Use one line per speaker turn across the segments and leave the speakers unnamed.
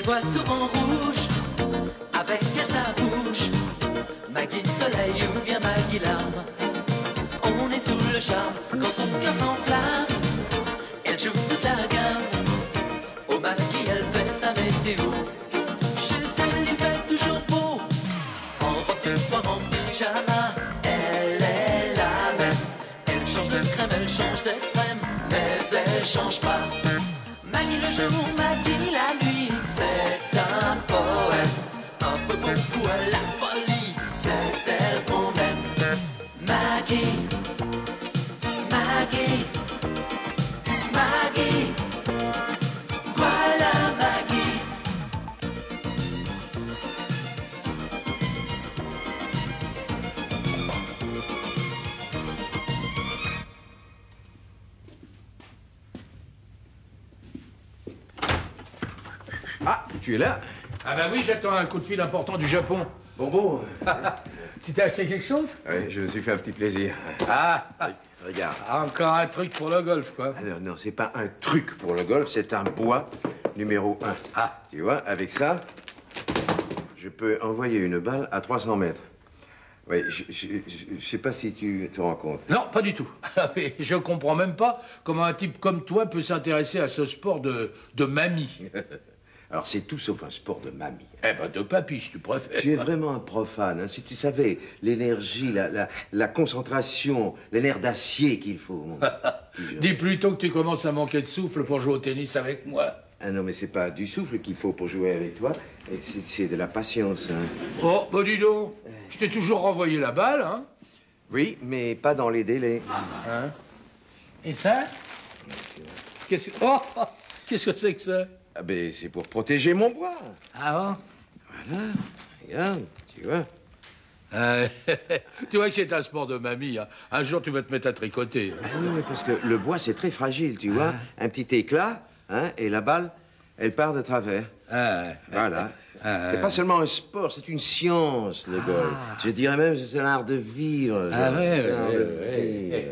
voit souvent rouge, avec elle sa bouche. Maggie soleil ou bien Maggie larme. On est sous le charme quand son cœur s'enflamme. Elle joue toute la gamme. Au Maggie elle fait sa météo. Chez elle il fait toujours beau. En robe de soir, en pyjama, elle est la même. Elle change de crème, elle change d'extrême, mais elle change pas. Maggie le jour, Maggie la nuit, c'est un poème. Un peu beaucoup à la folie, c'est elle qu'on aime. Maggie, Maggie, Maggie, voilà Maggie.
Ah, tu es là?
Ah bah oui, j'attends un coup de fil important du Japon.
Bon.
Tu t'es acheté quelque chose?
Oui, je me suis fait un petit plaisir.
Ah,
Regarde.
encore un truc pour le golf, quoi.
Ah non, c'est pas un truc pour le golf, c'est un bois numéro 1.
Ah.
Tu vois, avec ça, je peux envoyer une balle à 300 mètres. Oui, je sais pas si tu te rends compte.
Non, pas du tout. Mais je comprends même pas comment un type comme toi peut s'intéresser à ce sport de mamie.
Alors, c'est tout sauf un sport de mamie.
Eh ben, de papy, si tu préfères.
Tu es vraiment un profane, hein. Si tu savais l'énergie, la concentration, les nerfs d'acier qu'il faut. Mon
Dis plutôt que tu commences à manquer de souffle pour jouer au tennis avec moi.
Ah non, mais c'est pas du souffle qu'il faut pour jouer avec toi, c'est de la patience, hein.
Oh, bah dis donc, je t'ai toujours renvoyé la balle, hein.
Oui, mais pas dans les délais.
Hein? Et ça? Qu'est-ce que... Oh, qu'est-ce que c'est que ça?
Ah ben, c'est pour protéger mon bois.
Ah
Voilà, regarde, tu vois.
bon? Tu vois que c'est un sport de mamie, hein. Un jour, tu vas te mettre à tricoter.
Ah oui, parce que le bois, c'est très fragile, tu vois. Un petit éclat, hein, et la balle, elle part de travers. Voilà. C'est pas seulement un sport, c'est une science, le golf. Je dirais même que c'est un art de vivre.
Ouais.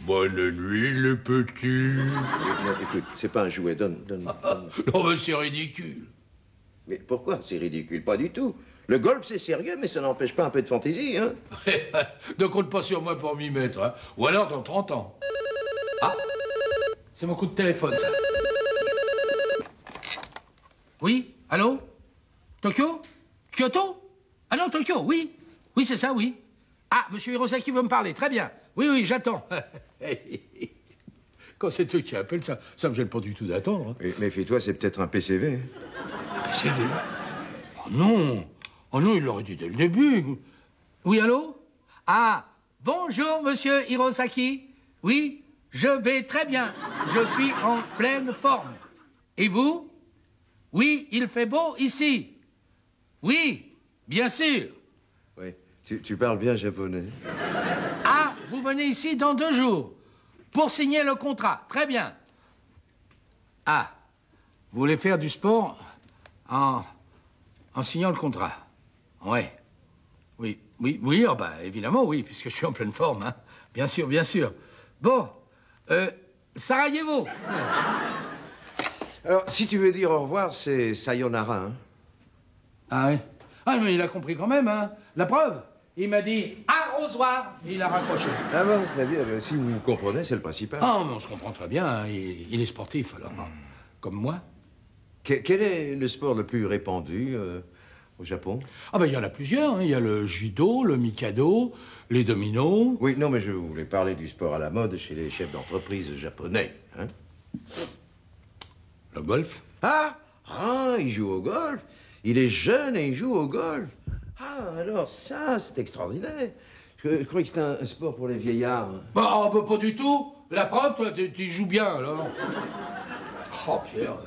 Bonne nuit, les petits.
Non, écoute, c'est pas un jouet, donne.
Non, mais c'est ridicule.
Mais pourquoi c'est ridicule? Pas du tout. Le golf, c'est sérieux, mais ça n'empêche pas un peu de fantaisie, hein.
Ne compte pas sur moi pour m'y mettre, hein. Ou alors dans 30 ans. Ah, c'est mon coup de téléphone, ça. Oui, allô? Tokyo? Kyoto? Ah non, Tokyo, oui. Oui, c'est ça, oui. Ah, monsieur Hirosaki veut me parler, très bien. Oui, j'attends. Quand c'est eux qui appellent, ça me gêne pas du tout d'attendre. Hein.
Mais méfie-toi, c'est peut-être un PCV.
PCV? Oh non, il l'aurait dit dès le début. Oui, allô? Ah, bonjour, monsieur Hirosaki. Oui, je vais très bien. Je suis en pleine forme. Et vous? Oui, il fait beau ici. Oui, bien sûr.
Oui, tu parles bien japonais.
Ah, vous venez ici dans 2 jours pour signer le contrat. Très bien. Ah, vous voulez faire du sport en signant le contrat? Ouais. Oui, oh bah, évidemment, oui, puisque je suis en pleine forme, hein. Bien sûr. Bon, Sarajevo.
Alors, si tu veux dire au revoir, c'est sayonara, hein.
Ah oui? Ah, mais il a compris quand même, hein. La preuve, il m'a dit « arrosoir » et il a raccroché.
Ah bon, très bien. Si vous comprenez, c'est le principal.
Ah, mais on se comprend très bien, hein. Il est sportif, alors, comme moi.
Quel est le sport le plus répandu au Japon?
Ah ben, il y en a plusieurs, hein. Il y a le judo, le mikado, les dominos.
Oui, non, mais je voulais parler du sport à la mode chez les chefs d'entreprise japonais, hein.
Le golf.
Ah, il joue au golf. Il est jeune et il joue au golf. Ah, alors ça, c'est extraordinaire. Je croyais que c'était un sport pour les vieillards.
Bah, pas du tout. La preuve, toi, tu joues bien, alors. Oh, Pierre,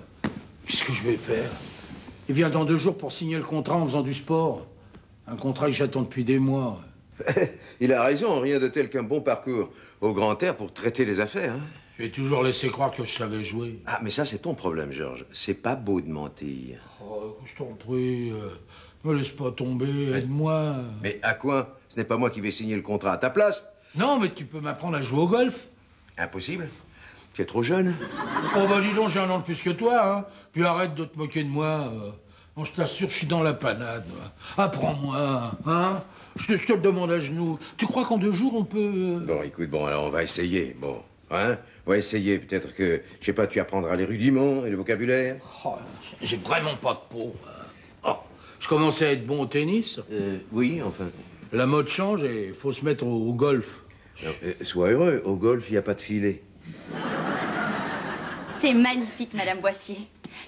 qu'est-ce que je vais faire? Il vient dans 2 jours pour signer le contrat en faisant du sport. Un contrat que j'attends depuis des mois.
Il a raison, rien de tel qu'un bon parcours au grand air pour traiter les affaires, hein.
J'ai toujours laissé croire que je savais jouer.
Ah, mais ça, c'est ton problème, Georges. C'est pas beau de mentir.
Oh, je t'en prie, me laisse pas tomber, aide-moi.
Mais à quoi? Ce n'est pas moi qui vais signer le contrat à ta place.
Non, mais tu peux m'apprendre à jouer au golf.
Impossible. Tu es trop jeune.
Oh, bah dis donc, j'ai un an de plus que toi, hein. Puis arrête de te moquer de moi. Bon, je t'assure, je suis dans la panade. Apprends-moi, hein. Je te le demande à genoux. Tu crois qu'en 2 jours, on peut...
Bon, écoute, bon, alors on va essayer, bon. Hein? On va essayer, peut-être que, je sais pas, tu apprendras les rudiments et le vocabulaire.
Oh, j'ai vraiment pas de peau. Oh, je commençais à être bon au tennis.
Oui, enfin.
La mode change et il faut se mettre au golf.
Non, sois heureux, au golf, il n'y a pas de filet.
C'est magnifique, Madame Boissier.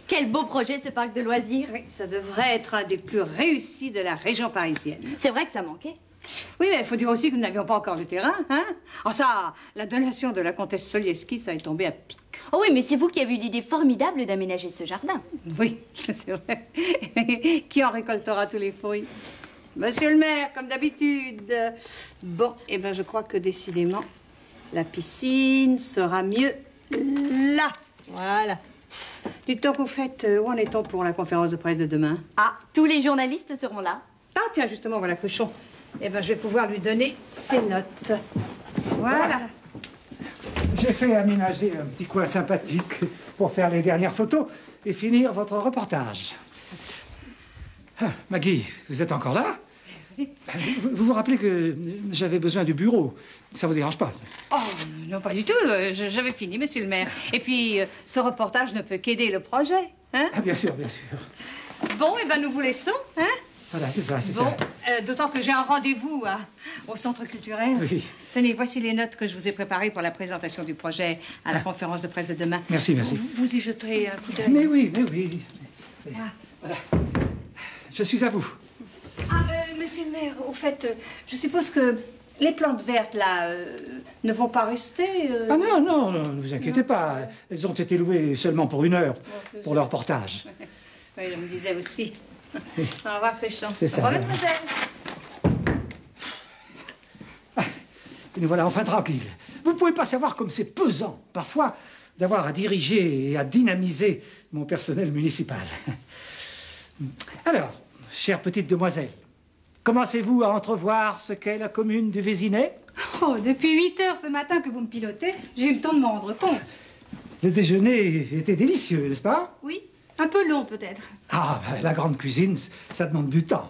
Quel beau projet, ce parc de loisirs.
Oui, ça devrait être un des plus réussis de la région parisienne.
C'est vrai que ça manquait.
Oui, mais il faut dire aussi que nous n'avions pas encore le terrain, hein. Ah ça, la donation de la comtesse Solieski, ça est tombé à pic.
Oh oui, mais c'est vous qui avez eu l'idée formidable d'aménager ce jardin.
Oui, c'est vrai. Qui en récoltera tous les fruits? Monsieur le maire, comme d'habitude. Bon, eh ben je crois que décidément, la piscine sera mieux là. Voilà. Dites donc, au fait, où en est-on pour la conférence de presse de demain?
Ah, tous les journalistes seront là.
Ah, tiens, justement, voilà Cochon. Eh ben, je vais pouvoir lui donner ses notes. Voilà.
J'ai fait aménager un petit coin sympathique pour faire les dernières photos et finir votre reportage. Ah, Maggie, vous êtes encore là? Vous vous rappelez que j'avais besoin du bureau. Ça vous dérange pas?
Oh, non, pas du tout. J'avais fini, monsieur le maire. Et puis, ce reportage ne peut qu'aider le projet, hein?
Ah, bien sûr, bien sûr.
Bon, eh ben, nous vous laissons, hein?
Voilà, c'est ça, c'est
Bon,
ça.
d'autant que j'ai un rendez-vous au centre culturel.
Oui.
Tenez, voici les notes que je vous ai préparées pour la présentation du projet à la conférence de presse de demain.
Merci, merci.
Vous y jeterez un coup d'œil.
Mais oui, mais oui.
Ah.
Voilà. Je suis à vous.
Ah, monsieur le maire, au fait, je suppose que les plantes vertes, là, ne vont pas rester...
Ah non, non, non, ne vous inquiétez pas. Elles ont été louées seulement pour 1 heure, pour leur reportage.
Oui, je me disais aussi. Au revoir, Péchon.
C'est ça.
Au revoir, mademoiselle.
Ah, et nous voilà enfin tranquilles. Vous ne pouvez pas savoir comme c'est pesant, parfois, d'avoir à diriger et à dynamiser mon personnel municipal. Alors, chère petite demoiselle, commencez-vous à entrevoir ce qu'est la commune du Vésinet?
Oh, depuis 8 heures ce matin que vous me pilotez, j'ai eu le temps de m'en rendre compte.
Le déjeuner était délicieux, n'est-ce pas?
Oui, un peu long peut-être.
Ah, ben, la grande cuisine, ça demande du temps.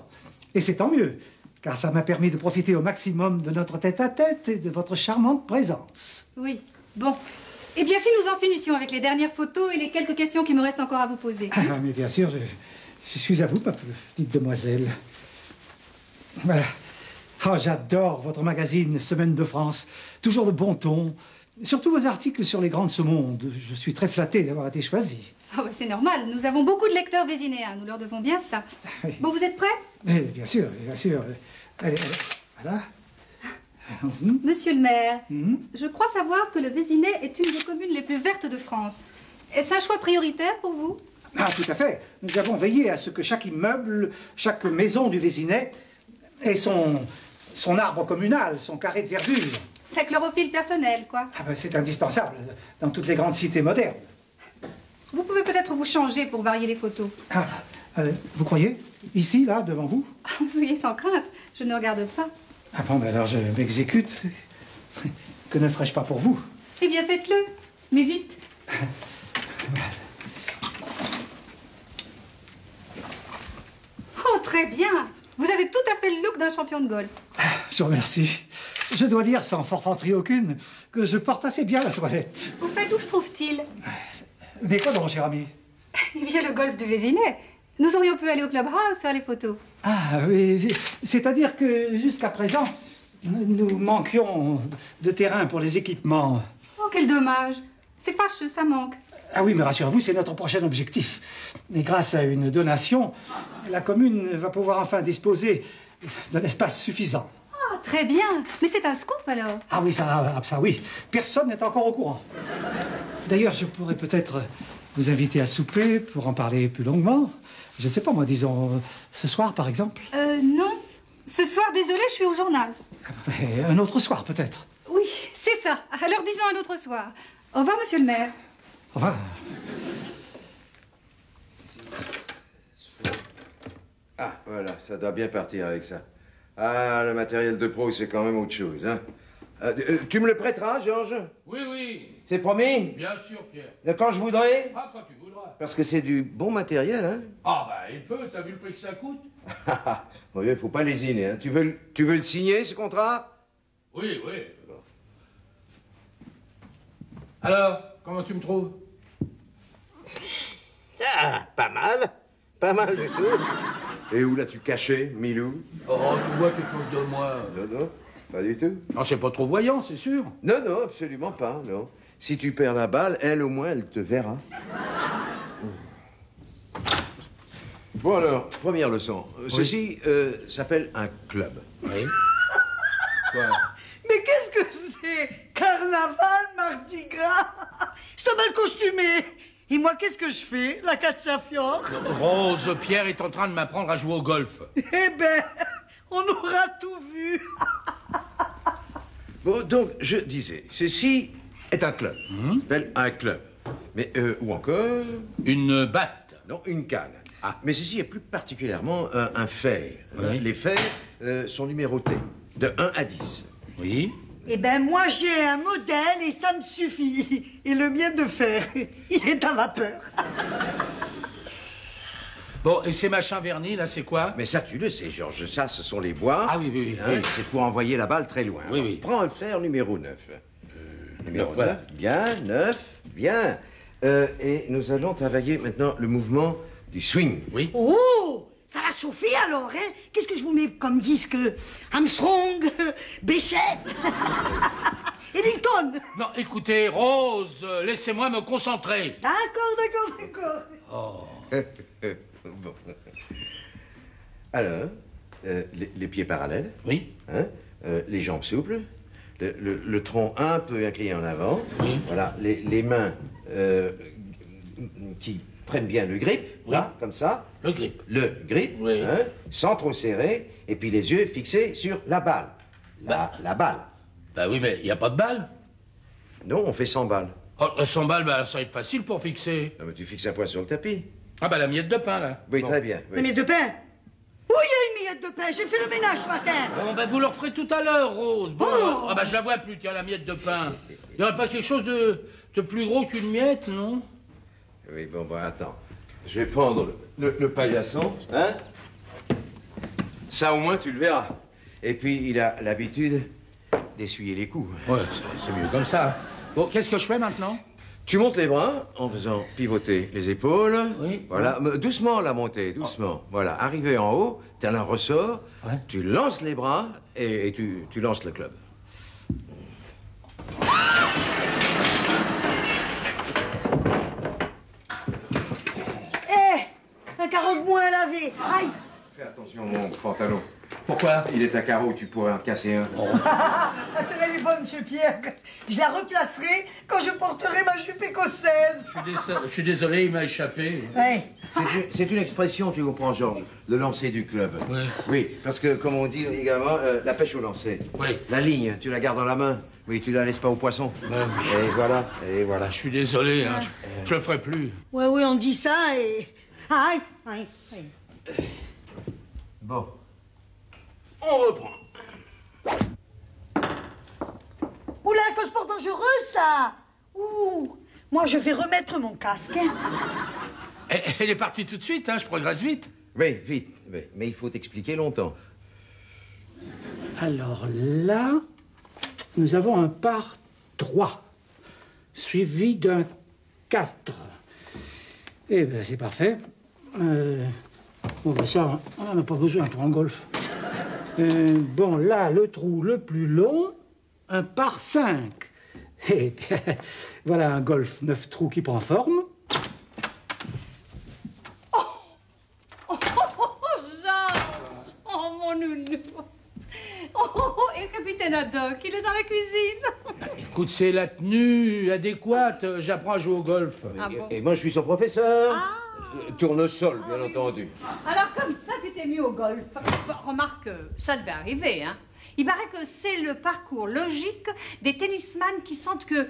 Et c'est tant mieux, car ça m'a permis de profiter au maximum de notre tête-à-tête et de votre charmante présence.
Oui, bon. Eh bien, si nous en finissions avec les dernières photos et les quelques questions qui me restent encore à vous poser.
Ah, mais bien sûr, je suis à vous, ma petite demoiselle. Voilà. Oh, j'adore votre magazine Semaine de France. Toujours de bon ton. Surtout vos articles sur les grands de ce monde. Je suis très flatté d'avoir été choisi.
Oh, bah, c'est normal, nous avons beaucoup de lecteurs vésinéens, nous leur devons bien ça.
Oui.
Bon, vous êtes prêts?
Eh, bien sûr, bien sûr. Allez, allez, voilà. Allons-y.
Monsieur le maire, je crois savoir que le Vésinet est une des communes les plus vertes de France. Est-ce un choix prioritaire pour vous?
Ah, tout à fait. Nous avons veillé à ce que chaque immeuble, chaque maison du Vésinet ait son arbre communal, son carré de verdure.
Sa chlorophylle personnelle, quoi.
Ah ben, c'est indispensable dans toutes les grandes cités modernes.
Vous pouvez peut-être vous changer pour varier les photos.
Ah, vous croyez? Ici, là, devant vous?
Soyez sans crainte, je ne regarde pas.
Ah bon, ben alors je m'exécute. Que ne ferais-je pas pour vous?
Eh bien, faites-le, mais vite. Oh, très bien. Vous avez tout à fait le look d'un champion de golf.
Je vous remercie. Je dois dire, sans forfanterie aucune, que je porte assez bien la toilette.
Au fait, où se trouve-t-il?
Mais quoi donc, cher ami?
Eh bien, le golf du Vésinet. Nous aurions pu aller au clubhouse faire les photos.
Ah oui, c'est-à-dire que jusqu'à présent, nous manquions de terrain pour les équipements.
Oh, quel dommage. C'est fâcheux, ça manque.
Ah oui, mais rassurez-vous, c'est notre prochain objectif. Et grâce à une donation, la commune va pouvoir enfin disposer d'un espace suffisant.
Ah, très bien. Mais c'est un scoop, alors.
Ah oui, ça oui. Personne n'est encore au courant. D'ailleurs, je pourrais peut-être vous inviter à souper pour en parler plus longuement. Je ne sais pas, moi, disons, ce soir, par exemple.
Non. Ce soir, désolé, je suis au journal.
Mais un autre soir, peut-être.
Oui, c'est ça. Alors, disons un autre soir. Au revoir, monsieur le maire.
Au revoir.
Ah, voilà, ça doit bien partir avec ça. Ah, le matériel de pro, c'est quand même autre chose, hein. Tu me le prêteras, Georges?
Oui, oui.
C'est promis?
Bien sûr, Pierre.
Quand je voudrais?
Ah, quand tu voudras.
Parce que c'est du bon matériel, hein?
Ah, bah, il peut. T'as vu le prix que ça coûte?
Bon, il faut pas lésiner, hein. Tu veux le signer, ce contrat?
Oui, oui. Alors, comment tu me trouves?
Ah, pas mal. Pas mal du tout. Et où l'as-tu caché, Milou?
Oh, tu vois, tu te moques de moi.
Non, non, pas du tout.
Non, c'est pas trop voyant, c'est sûr.
Non, non, absolument pas, non. Si tu perds la balle, elle, au moins, elle te verra. Bon alors, première leçon. Ceci s'appelle un club.
Oui. Quoi?
Mais qu'est-ce que c'est? Carnaval, Mardi Gras? C'est mal costumé. Et moi, qu'est-ce que je fais? La Castafiore?
Rose, Pierre est en train de m'apprendre à jouer au golf.
Eh ben, on aura tout vu.
Bon, donc, je disais, ceci est un club. S'appelle un club. Mais, ou encore...
Une batte.
Non, une canne.
Ah.
Mais ceci est plus particulièrement un fer.
Oui.
Les fers sont numérotés, de 1 à 10.
Oui.
Eh ben, moi, j'ai un modèle et ça me suffit. Et le mien de fer, il est à vapeur.
Bon, et ces machins vernis, là, c'est quoi?
Mais ça, tu le sais, Georges, ça, ce sont les bois.
Ah oui, oui, oui.
Hein, c'est pour envoyer la balle très loin.
Oui,
Alors,
oui.
Prends un fer numéro 9. Numéro 9,
voilà.
Bien, 9, bien. Et nous allons travailler maintenant le mouvement du swing.
Oui.
Oh, ça va chauffer alors, hein? Qu'est-ce que je vous mets comme disque? Armstrong, Béchette, Ellington.
Non, écoutez, Rose, laissez-moi me concentrer.
D'accord.
Bon. Alors, les pieds parallèles.
Oui.
Hein, les jambes souples. Le tronc un peu incliné en avant.
Oui.
Voilà, les mains qui prennent bien le grip,
Oui.
là, comme ça.
Le grip.
Le grip,
Oui.
hein, sans trop serrer, et puis les yeux fixés sur la balle. La balle.
Bah oui, mais il n'y a pas de balle.
Non, on fait 100 balles.
Oh, 100 balles, bah, ça va être facile pour fixer.
Non, mais tu fixes un point sur le tapis.
Ah bah la miette de pain, là.
Oui,
Bon.
très bien. oui.
Mais miette de pain? Où il y a une miette de pain? J'ai fait le ménage ce matin.
Bon, ben vous le referez tout à l'heure, Rose. Bon,
Oh.
ah bah je la vois plus, tiens, la miette de pain. Il n'y aurait pas quelque chose de plus gros qu'une miette, non?
Oui, bon, attends. Je vais prendre le paillasson, hein? Ça, au moins, tu le verras. Et puis, il a l'habitude d'essuyer les coups.
Ouais, c'est mieux comme ça. Bon, qu'est-ce que je fais maintenant?
Tu montes les bras en faisant pivoter les épaules.
Oui.
Voilà, mais doucement la montée, doucement. Voilà, arrivé en haut, t'as un ressort,
Ouais.
tu lances les bras et tu lances le club.
Un carreau de moins à laver. Aïe.
Fais attention, mon pantalon.
Pourquoi?
Il est à carreaux, tu pourrais en casser un.
Ah, celle-là, elle est bonne, monsieur Pierre. Je la replacerai quand je porterai ma jupe écossaise.
Je suis désolé, il m'a échappé.
Ouais.
C'est une expression, tu comprends, Georges, le lancer du club.
Oui.
Oui, parce que, comme on dit également, la pêche au lancer.
Oui.
La ligne, tu la gardes dans la main. Oui, tu la laisses pas au poisson.
Ouais, oui.
Et voilà, et voilà.
Je suis désolé, hein, je le ferai plus.
Ouais, on dit ça et... Aïe.
Bon. On reprend.
Oula, c'est un sport dangereux, ça. Ouh. Moi, je vais remettre mon casque. Hein.
Elle est partie tout de suite, hein, je progresse vite.
Oui, vite. Oui. Mais il faut t'expliquer longtemps.
Alors là, nous avons un par 3, suivi d'un 4. Eh bien, c'est parfait. Bon, ben ça, on n'en a pas besoin pour un golf. Bon, là, le trou le plus long, un par 5. Et bien, voilà un golf 9 trous qui prend forme.
Georges! Oh, mon nounou! Oh, et le capitaine Haddock, il est dans la cuisine.
Écoute, c'est la tenue adéquate, j'apprends à jouer au golf.
Ah bon?
Et moi, je suis son professeur. Tournesol, bien entendu.
Alors, comme ça, tu t'es mis au golf. Bon, remarque, ça devait arriver, hein. Il paraît que c'est le parcours logique des tennisman qui sentent que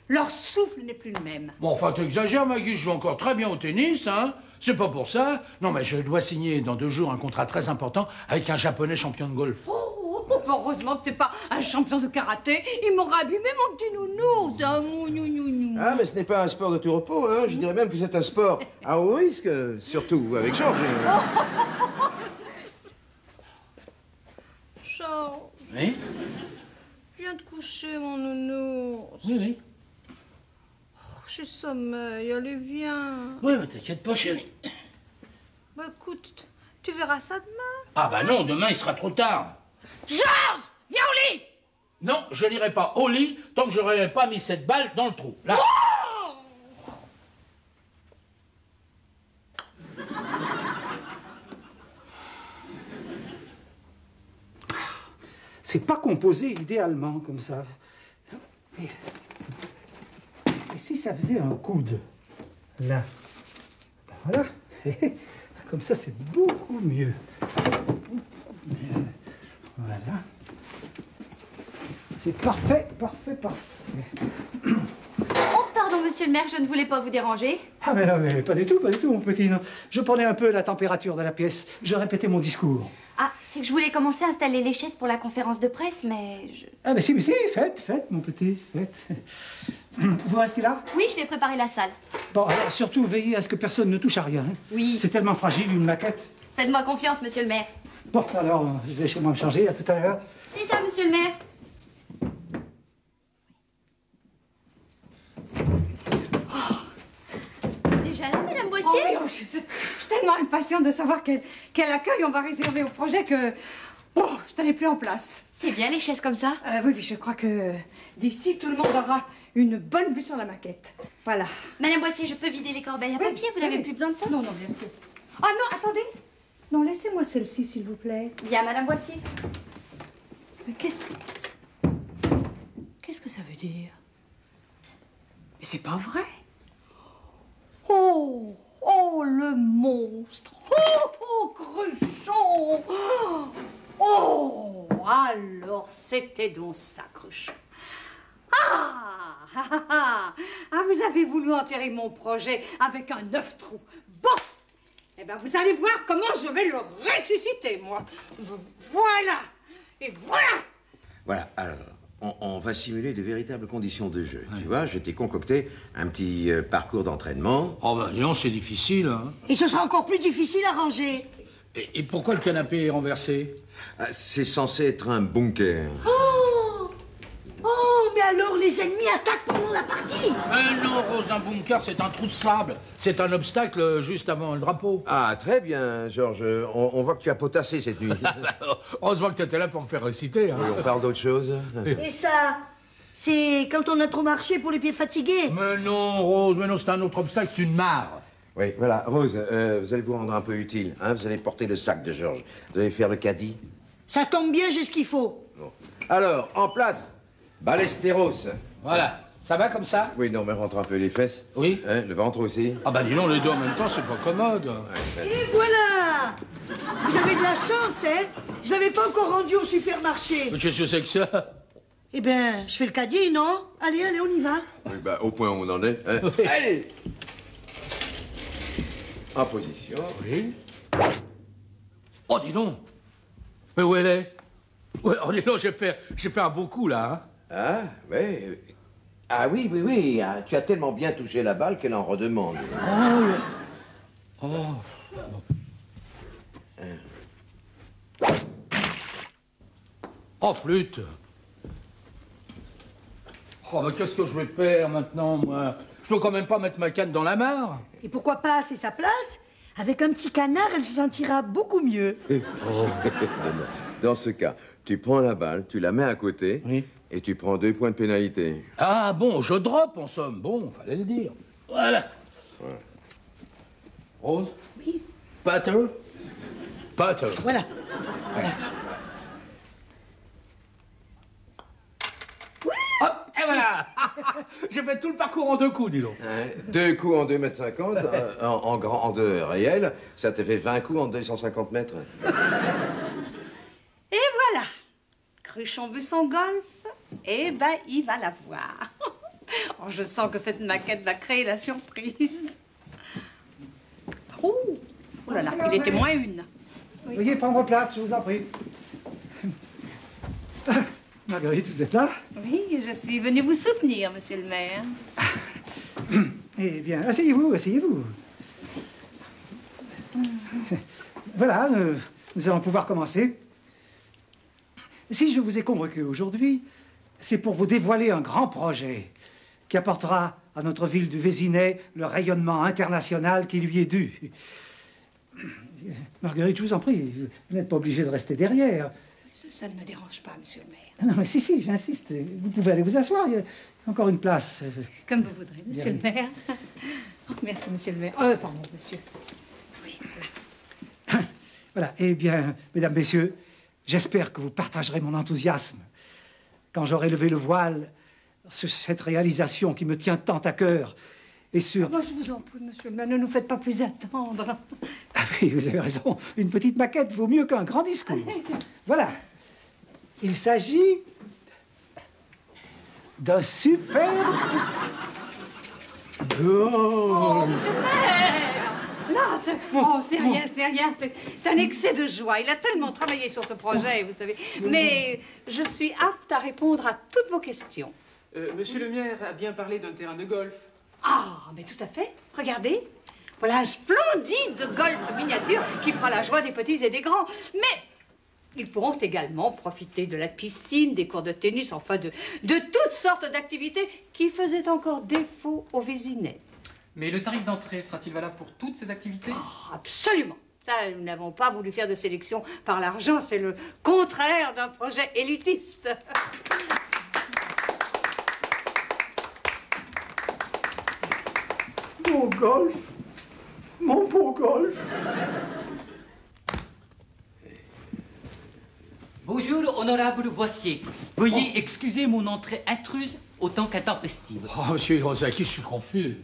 leur souffle n'est plus le même.
Bon, enfin, t'exagères, Maggie, je joue encore très bien au tennis, hein. C'est pas pour ça. Non, mais je dois signer dans 2 jours un contrat très important avec un japonais champion de golf.
Oh,
Heureusement que c'est pas un champion de karaté. Il m'aurait abîmé mon petit nounours.
Ah, mais ce n'est pas un sport de tout repos, hein. Je dirais même que c'est un sport à haut risque, surtout avec Georges.
Georges.
Oui?
Viens te coucher, mon nounours.
Oui, oui.
Oh, j'ai sommeil, allez, viens.
Oui, mais t'inquiète pas, chérie.
Bah écoute, tu verras ça demain.
Ah bah non, demain il sera trop tard.
Georges, viens au lit.
Non, je n'irai pas au lit tant que j'aurai pas mis cette balle dans le trou. Là.
C'est pas composé idéalement comme ça. Et si ça faisait un coude là, ben voilà. Comme ça, c'est beaucoup mieux. Voilà. C'est parfait, parfait, parfait.
Oh, pardon, monsieur le maire, je ne voulais pas vous déranger.
Ah mais non, mais pas du tout, mon petit. Non. Je prenais un peu la température de la pièce. Je répétais mon discours.
Ah, c'est que je voulais commencer à installer les chaises pour la conférence de presse, mais je...
Ah mais si, faites, mon petit, faites. Vous restez là?
Oui, je vais préparer la salle.
Bon, alors surtout, veillez à ce que personne ne touche à rien. Hein.
Oui.
C'est tellement fragile, une maquette.
Faites-moi confiance, monsieur le maire.
Bon, alors, je vais chez moi me changer. À tout à l'heure.
C'est ça, monsieur le maire. Déjà là, madame Boissier?
Oh, oui, je suis tellement impatiente de savoir quel accueil on va réserver au projet que... Oh, je tenais plus en place.
C'est bien les chaises comme ça?
Oui, je crois que d'ici, tout le monde aura une bonne vue sur la maquette. Voilà.
Madame Boissier, je peux vider les corbeilles à papier? Vous n'avez plus besoin de ça?
Non, bien sûr. Ah non, attendez. Non, laissez-moi celle-ci, s'il vous plaît.
Bien, madame Boissier.
Mais qu'est-ce que ça veut dire? Mais c'est pas vrai. Oh, le monstre. Oh, Cruchon. Oh, alors c'était donc ça, Cruchon. Ah, vous avez voulu enterrer mon projet avec un œuf trou. Bon, eh ben vous allez voir comment je vais le ressusciter, moi. Voilà, et voilà.
Voilà, alors, on va simuler de véritables conditions de jeu. Tu vois, je t'ai concocté un petit parcours d'entraînement.
Oh ben non, c'est difficile, hein.
Et ce sera encore plus difficile à ranger.
Et pourquoi le canapé est renversé?
C'est censé être un bunker.
Oh, mais alors les ennemis attaquent pendant la partie.
Mais non, Rose, un bunker, c'est un trou de sable. C'est un obstacle juste avant le drapeau.
Ah, très bien, Georges. On voit que tu as potassé cette nuit.
Heureusement que tu étais là pour me faire réciter. Hein.
Oui, on parle d'autre chose.
Et ça, c'est quand on a trop marché pour les pieds fatigués.
Mais non, Rose, mais non, c'est un autre obstacle, c'est une mare.
Oui, voilà, Rose, vous allez vous rendre un peu utile. Hein, vous allez porter le sac de Georges. Vous allez faire le caddie.
Ça tombe bien, j'ai ce qu'il faut.
Bon. Alors, en place, Ballesteros.
Voilà. Ça va comme ça?
Oui, non, mais rentre un peu les fesses.
Oui.
Hein, le ventre aussi.
Ah bah dis donc, les deux en même temps, c'est pas commode.
Et voilà. Vous avez de la chance, hein. Je l'avais pas encore rendu au supermarché.
Mais qu'est-ce que c'est que ça?
Eh ben, je fais le caddie, non? Allez, on y va.
Oui, bah, au point où on en est. Hein.
Oui.
Allez. En position.
Oui. Oh, dis donc. Mais où elle est? Ouais, oh, dis donc, j'ai fait un beau coup, là, hein.
Ah, oui. Ah oui. Ah, tu as tellement bien touché la balle qu'elle en redemande.
Oh, flûte. Oh, mais qu'est-ce que je vais faire maintenant, moi? Je peux quand même pas mettre ma canne dans la mare.
Et pourquoi pas, c'est sa place? Avec un petit canard, elle se sentira beaucoup mieux.
Dans ce cas, tu prends la balle, tu la mets à côté,
Oui.
et tu prends 2 points de pénalité.
Ah, bon, je drop, en somme. Bon, fallait le dire. Voilà. Rose?
Oui.
Patter? Patter.
Voilà.
Relax. Hop, et voilà. J'ai fait tout le parcours en 2 coups, dis donc.
2 coups en 2,50 m, en grandeur réelle, ça te fait 20 coups en 250 mètres.
Et voilà. Cruchon veut son golf. Eh ben, il va l'avoir. Oh, je sens que cette maquette va créer la surprise. Oh là là, il était moins une.
Veuillez prendre place, je vous en prie. Marguerite, vous êtes là?
Oui, je suis venue vous soutenir, monsieur le maire.
Eh bien, asseyez-vous, asseyez-vous. Voilà, nous allons pouvoir commencer. Si je vous ai convoqué aujourd'hui, c'est pour vous dévoiler un grand projet qui apportera à notre ville du Vésinet le rayonnement international qui lui est dû. Marguerite, je vous en prie, vous n'êtes pas obligée de rester derrière.
Ça ne me dérange pas, monsieur le maire.
Non, mais si, j'insiste. Vous pouvez aller vous asseoir, il y a encore une place.
Comme vous voudrez, monsieur le maire. Oh, merci, monsieur le maire. Pardon, monsieur. Oui, voilà.
Voilà, eh bien, mesdames, messieurs, j'espère que vous partagerez mon enthousiasme quand j'aurai levé le voile sur cette réalisation qui me tient tant à cœur et sur...
Moi, je vous en prie, monsieur le maire, ne nous faites pas plus attendre.
Ah oui, vous avez raison. Une petite maquette vaut mieux qu'un grand discours. Voilà. Il s'agit d'un superbe...
Oh, monsieur le maire! Non, ce n'est rien, ce n'est rien. C'est un excès de joie. Il a tellement travaillé sur ce projet, vous savez. Mais je suis apte à répondre à toutes vos questions.
Monsieur le maire a bien parlé d'un terrain de golf.
Ah, mais tout à fait. Regardez. Voilà un splendide golf miniature qui fera la joie des petits et des grands. Mais ils pourront également profiter de la piscine, des cours de tennis, enfin de toutes sortes d'activités qui faisaient encore défaut au Vésinet.
Mais le tarif d'entrée sera-t-il valable pour toutes ces activités?
Oh, absolument. Ça, nous n'avons pas voulu faire de sélection par l'argent. C'est le contraire d'un projet élitiste.
Mon golf, mon beau golf.
Bonjour, honorable Boissier. Veuillez excuser mon entrée intruse autant qu'intempestive.
Oh, monsieur Hirosaki, je suis confus.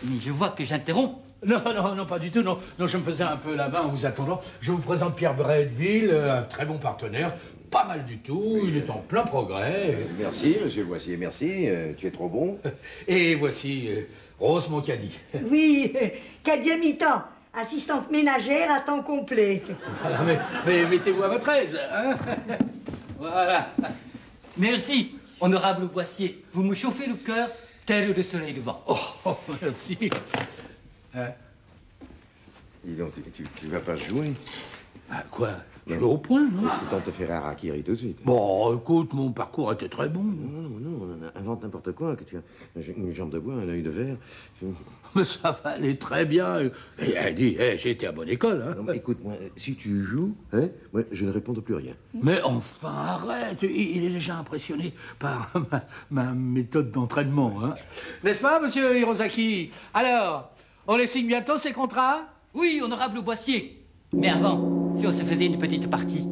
Mais je vois que j'interromps.
Non, pas du tout, non. Non, je me faisais un peu la main en vous attendant. Je vous présente Pierre Bretteville, un très bon partenaire. Pas mal du tout, il est en plein progrès.
Merci, monsieur Boissier, merci. Tu es trop bon.
Et voici Rose, mon caddie.
Oui, caddie à mi-temps. Assistante ménagère à temps complet.
Voilà, mais mettez-vous à votre aise, hein. Voilà.
Merci, honorable Boissier. Vous me chauffez le cœur tel le soleil levant.
Oh, merci.
Dis donc, tu vas pas jouer?
Ah, quoi? Jouer au point, non?
Autant te faire harakiri tout de suite.
Bon, écoute, mon parcours était très bon.
Non, invente n'importe quoi, que tu as une jambe de bois, un œil de verre.
Mais ça va aller très bien. Dis, j'ai été à bonne école, hein.
Non, mais écoute, moi, si tu joues, hein, moi, je ne réponds plus rien.
Mais enfin, arrête. Il est déjà impressionné par ma méthode d'entraînement, hein. N'est-ce pas, monsieur Hirosaki? Alors, on les signe bientôt, ces contrats?
Oui, honorable Boissier. Mais avant, si on se faisait une petite partie.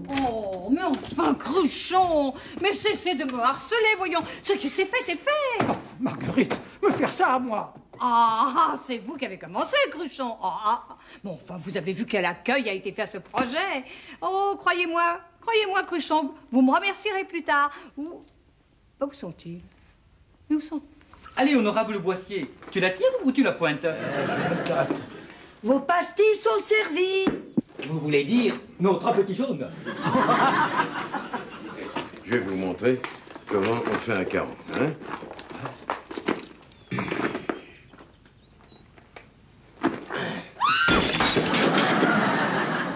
Oh, mais enfin, Cruchon! Mais cessez de me harceler, voyons. Ce qui s'est fait, c'est fait.
Oh, Marguerite, me faire ça à moi?
Ah, c'est vous qui avez commencé, Cruchon. Bon, enfin, vous avez vu quel accueil a été fait à ce projet. Oh, croyez-moi, Cruchon, vous me remercierez plus tard. Où sont-ils? Où sont-ils?
Allez, honorable Boissier, tu la tires ou tu la pointes?
Vos pastilles sont servies.
Vous voulez dire notre petit jaune?
Je vais vous montrer comment on fait un carreau, hein?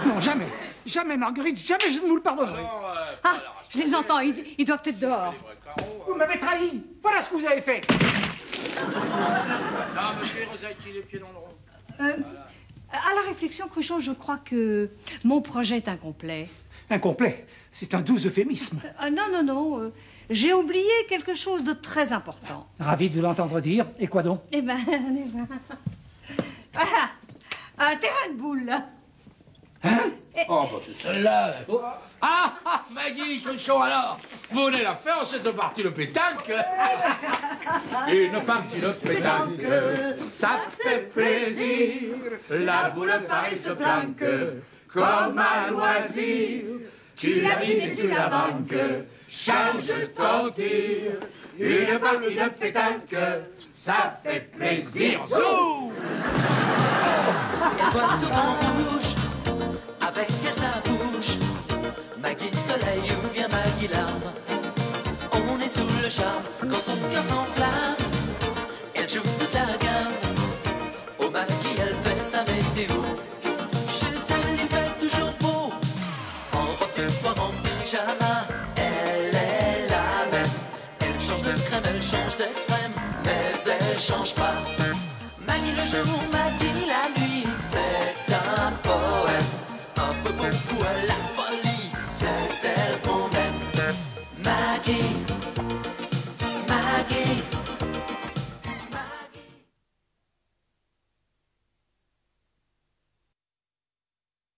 Non, jamais. Jamais, Marguerite, jamais je ne vous le pardonnerai.
Je les entends, ils doivent être dehors.
Vous m'avez trahi. Voilà ce que vous avez fait.
Non, monsieur Hirosaki, les pieds dans le rond.
À la réflexion, Cruchon, je crois que mon projet est incomplet.
Incomplet. C'est un doux euphémisme.
Non. J'ai oublié quelque chose de très important.
Ravi de vous l'entendre dire. Et quoi donc?
Eh ben. Voilà. Un terrain de boules.
Hein?
Oh, bah c'est celle-là. Ah, Maggie, Cruchon, alors. Vous venez la faire, cette partie de pétanque. Une partie de pétanque, ça fait plaisir. La boule pareille se planque, comme un loisir. Tu la mises et tu la manques, change ton tir. Une partie de pétanque, ça fait plaisir. Zou!
Elle voit souvent rouge, avec elle sa bouche. Maggie soleil ou bien Maggie larme. On est sous le charme quand son cœur s'enflamme. Elle joue toute la gamme. Oh Maggie, elle fait sa météo. Chez elle, il fait toujours beau. En robe de soir, en pyjama. Elle est la même. Elle change de crème, elle change d'extrême. Mais elle change pas. Maggie le jour, Maggie la nuit. C'est un poème. Un peu beaucoup à la folie. C'est elle qu'on aime. Maggie.